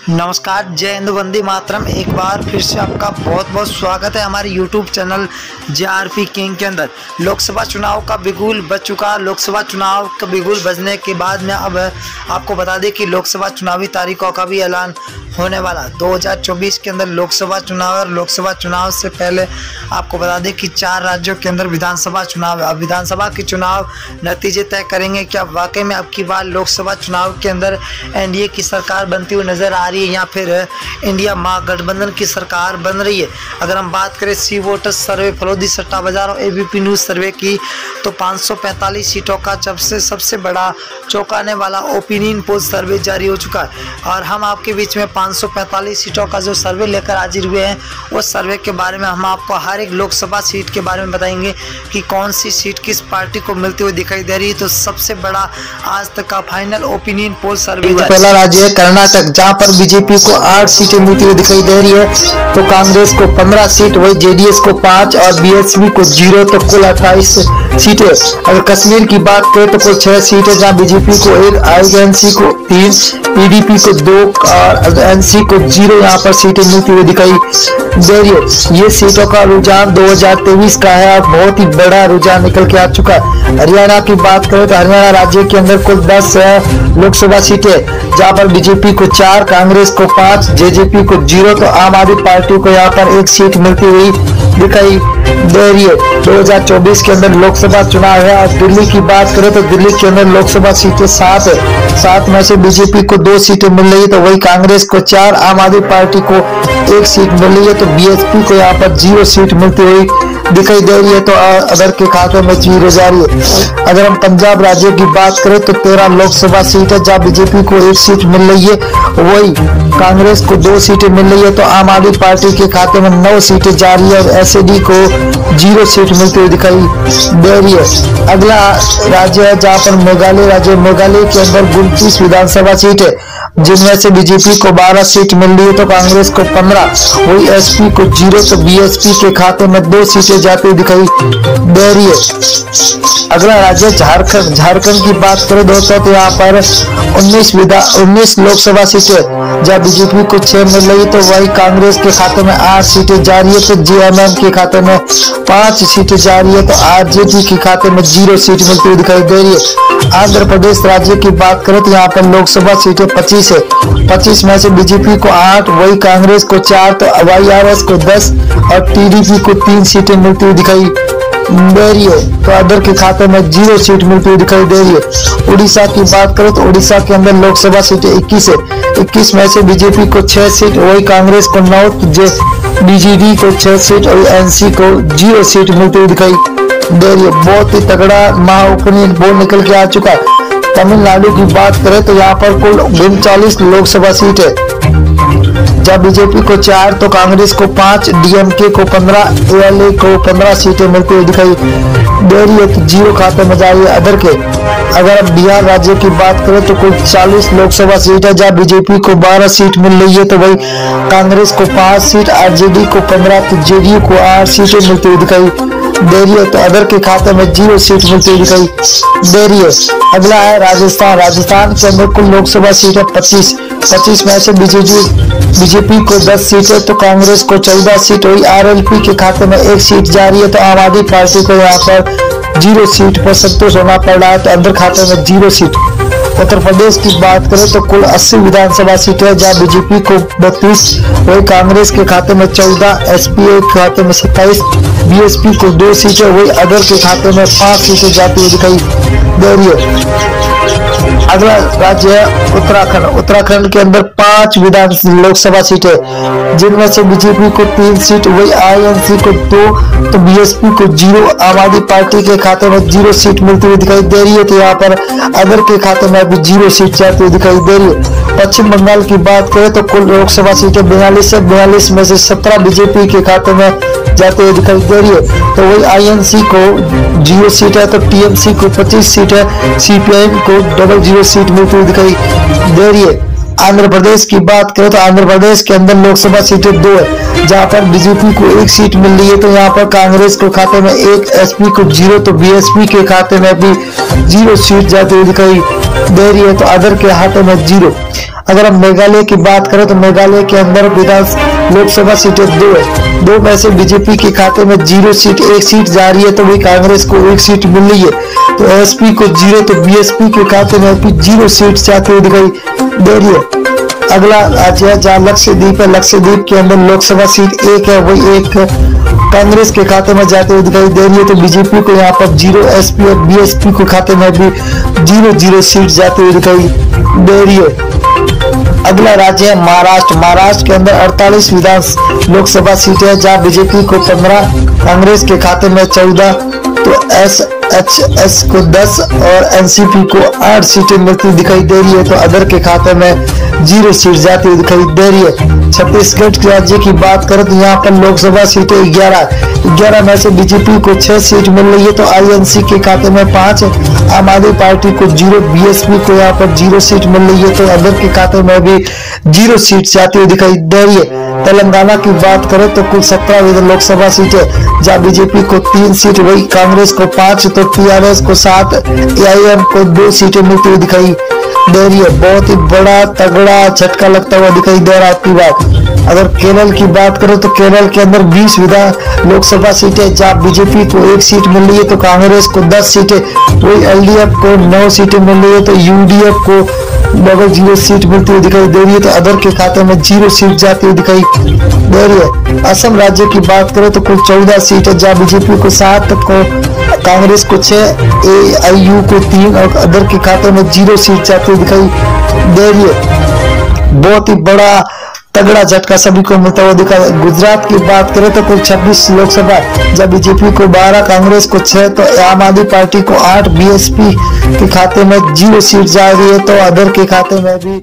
नमस्कार, जय हिंद, वंदे मातरम। एक बार फिर से आपका बहुत बहुत स्वागत है हमारे YouTube चैनल JRP किंग के अंदर। लोकसभा चुनाव का बिगुल बज चुका। लोकसभा चुनाव का बिगुल बजने के बाद में अब आपको बता दें कि लोकसभा चुनावी तारीखों का भी ऐलान होने वाला 2024 के अंदर लोकसभा चुनाव। और लोकसभा चुनाव से पहले आपको बता दें कि 4 राज्यों के अंदर विधानसभा चुनाव है। अब विधानसभा के चुनाव नतीजे तय करेंगे क्या वाकई में अब की बार लोकसभा चुनाव के अंदर NDA की सरकार बनती हुई नजर आ रही है या फिर इंडिया महागठबंधन की सरकार बन रही है। अगर हम बात करें सी वोटर्स सर्वे, फलोदी सट्टा बाजार और ABP न्यूज़ सर्वे की, तो 545 सीटों का सबसे बड़ा चौंकाने वाला ओपिनियन पोल सर्वे जारी हो चुका है। और हम आपके बीच में 545 सीटों का जो सर्वे लेकर हाजिर हुए हैं, उस सर्वे के बारे में हम आपको हर एक लोकसभा सीट के बारे में बताएंगे कि कौन सी सीट किस पार्टी को मिलती हुई दिखाई दे रही है। तो सबसे बड़ा आज तक का फाइनल ओपिनियन पोल सर्वे, पहला राज्य है कर्नाटक, जहां पर बीजेपी को 8 सीटें मिलती हुई दिखाई दे रही है। तो कांग्रेस को 15 सीट, वही JDS को 5 और BSP को 0, तो कुल 28 सीटें। अगर कश्मीर की बात करें तो कुल 6 सीटें, जहां बीजेपी को 1, INC को 3, PDP को 2 और NC को 0 यहाँ पर सीटें मिलती हुई दिखाई दे रही है। ये सीटों का रुझान 2023 का है और बहुत ही बड़ा रुझान निकल के आ चुका है। हरियाणा की बात करें तो हरियाणा राज्य के अंदर कुल 10 लोकसभा सीटें, जहां पर बीजेपी को 4, कांग्रेस को 5, JJP को 0, तो आम आदमी पार्टी को यहाँ पर 1 सीट मिलती हुई दिखाई दे रही है। 2024 के अंदर लोकसभा चुनाव है। और दिल्ली की बात करें तो दिल्ली के अंदर लोकसभा सीटें 7 है। 7 में से बीजेपी को 2 सीटें मिल रही है, तो वही कांग्रेस को 4, आम आदमी पार्टी को 1 सीट मिल रही है, तो BSP को यहाँ पर 0 सीट मिलती हुई दिखाई दे रही है। तो अदर के खाते में 0 जा रही है। अगर हम पंजाब राज्य की बात करें तो 13 लोकसभा सीट है, जहाँ बीजेपी को 1 सीट मिल रही है, वही कांग्रेस को 2 सीटें मिल रही है, तो आम आदमी पार्टी के खाते में 9 सीटें जा रही है और SAD को 0 सीट मिलती हुई दिखाई दे रही है। अगला राज्य है जहाँ पर मेघालय राज्य। मेघालय के अंदर 29 विधानसभा सीट है, जिनमें से बीजेपी को 12 सीट मिल रही है, तो कांग्रेस को 15, वही SP को 0, तो BSP के खाते में 2 सीटें जाती हुई दिखाई दे रही है। अगला राज्य झारखंड। झारखंड की बात करें दोस्तों तो यहाँ पर 19 लोकसभा सीटें, जहाँ बीजेपी को 6 मिल रही है, तो वही कांग्रेस के खाते में 8 सीटें जा रही है, तो JMM के खाते में 5 सीटें जा रही है, तो RJD के खाते में 0 सीट मिलती हुई दिखाई दे रही है। आंध्र प्रदेश राज्य की बात करें तो यहाँ पर लोकसभा सीटें 25 है। 25 में से बीजेपी को 8, वही कांग्रेस को 4, तो YRS को 10 और TDP को 3 सीटें मिलती हुई दिखाई दे रही है, तो अदर के खाते में 0 सीट मिलती हुई दिखाई दे रही है। उड़ीसा की बात करें तो उड़ीसा के अंदर लोकसभा सीटें 21 है। 21 में से बीजेपी को 6 सीट, वही कांग्रेस को 9, BJD को 6 सीट और NC को 0 सीट मिलती हुई दिखाई दे रही है। बहुत ही तगड़ा महाओपिनियन पोल निकल के आ चुका है। तमिलनाडु की बात करें तो यहाँ पर कुल 39 लोकसभा सीट है, जब बीजेपी को 4, तो कांग्रेस को 5, DMK को 15, ALA को 15 सीटें मिलती हुई दिखाई दे रही है, तो 0 खाते में जा रही है अदर के। अगर अब बिहार राज्य की बात करें तो कुल 40 लोकसभा सीट है, जहाँ बीजेपी को 12 सीट मिल रही है, तो वही कांग्रेस को 5 सीट, RJD को 15, तो JDU को 8 सीटें मिलती हुई दिखाई दे रही है, तो अदर के खाते में 0 सीट मिलती हुई दिखाई दे रही है। अगला है राजस्थान। राजस्थान के अंदर कुल लोकसभा सीट है 25 में से बीजेपी को 10 सीट है, तो कांग्रेस को 14 सीट, वही RLP के खाते में 1 सीट जा रही है, तो आम आदमी पार्टी को यहाँ पर 0 सीट पर संतोष होना पड़ रहा है, तो अंदर खाते में 0 सीट। उत्तर प्रदेश की बात करें तो कुल 80 विधानसभा सीटें है, जहाँ बीजेपी को 32, वही कांग्रेस के खाते में 14, SPA के खाते में 27, BSP को 2 सीटें, वही अदर के खाते में 5 सीटें जाती हुई दिखाई दे रही है। अगला राज्य है उत्तराखंड। उत्तराखंड के अंदर 5 लोकसभा सीटें, जिनमें से बीजेपी को 3 सीट, वही INC को 2, तो BSP को 0, आम आदमी पार्टी के खाते में 0 सीट मिलती हुई दिखाई दे रही है, तो यहाँ पर अदर के खाते में भी 0 सीट जाती हुई दिखाई दे रही है। पश्चिम बंगाल की बात करें तो कुल लोकसभा सीटें 42 है। 42 में से 17 बीजेपी के खाते में जाते हुए दिखाई दे रही है, तो वही INC को 0 सीट है, तो TMC को 25 सीट है, CPIM को 00 सीट मिलती हुई दिखाई दे रही है। आंध्र प्रदेश की बात करें तो आंध्र प्रदेश के अंदर लोकसभा सीटें 2 है, जहां पर बीजेपी को 1 सीट मिल रही है। तो यहाँ पर कांग्रेस के खाते में 1, एसपी को 0, तो बीएसपी के खाते में भी 0 सीट जाती हुई दिखाई दे रही है। तो अदर के खाते में 0। अगर हम मेघालय की बात करें तो मेघालय के अंदर लोकसभा सीटें 2 है, 2 में से बीजेपी के खाते में 0 सीट, 1 सीट जा रही है। तो वही कांग्रेस को 1 सीट मिल रही है। तो एसपी को 0, तो बीएसपी के खाते में भी 0 सीट जाती हुई दिखाई दे रही है। अगला राज्य है जहाँ लक्षद्वीप है, लक्षद्वीप के अंदर लोकसभा सीट 1 है, वही 1 कांग्रेस के खाते में जाते हुए दिखाई दे रही है। तो बीजेपी को यहाँ पर 0, एसपी और बीएसपी के खाते में भी 0 सीट जाते हुए दिखाई दे रही है। अगला राज्य है महाराष्ट्र। महाराष्ट्र के अंदर 48 विधान लोकसभा सीटें है, जहाँ बीजेपी को 15, कांग्रेस के खाते में 14, तो एसएचएस को 10 और एनसीपी को 8 सीटें मिलती दिखाई दे रही है। तो अदर के खाते में 0 सीट जाती हुई दिखाई दे रही है। छत्तीसगढ़ राज्य की बात करें तो यहाँ पर लोकसभा सीटें 11 में से बीजेपी को 6 सीट मिल रही है। तो आईएनसी के खाते में 5, आम आदमी पार्टी को 0, बीएसपी को यहाँ पर 0 सीट मिल रही है। तो अदर के खाते में भी 0 सीट जाती हुई दिखाई दे रही है। तेलंगाना की बात करें तो कुल 17 लोकसभा सीटें, जहाँ बीजेपी को 3 सीट, वही कांग्रेस को 5, तो टीआरएस को 7, एआईएम को 2 सीटें मिलती हुई दिखाई दे रही है। बहुत ही बड़ा तगड़ा झटका लगता हुआ दिखाई दे रहा है आपकी बात। अगर केरल की बात करो तो केरल के अंदर 20 विधान लोकसभा सीटें, जहाँ बीजेपी को 1 सीट मिल रही है। तो कांग्रेस को 10 सीटें, वही एलडीएफ को 9 सीटें मिल रही है। तो यूडीएफ को 0 सीट मिलती हुई दिखाई दे रही है। तो अदर के खाते में 0 सीट जाती हुई दिखाई दे रही है। असम राज्य की बात करें तो कुल 14 सीट है, जहाँ बीजेपी को 7, को कांग्रेस को 6, एआईयू को 3 और अदर के खाते में 0 सीट जाती हुई दिखाई दे रही है। बहुत ही बड़ा तगड़ा झटका सभी को मिलता हुआ दिखा। गुजरात की बात करें तो कुल 26 लोकसभा, जब बीजेपी को 12, कांग्रेस को 6, तो आम आदमी पार्टी को 8, बीएसपी के खाते में 0 सीट जा रही है। तो अदर के खाते में भी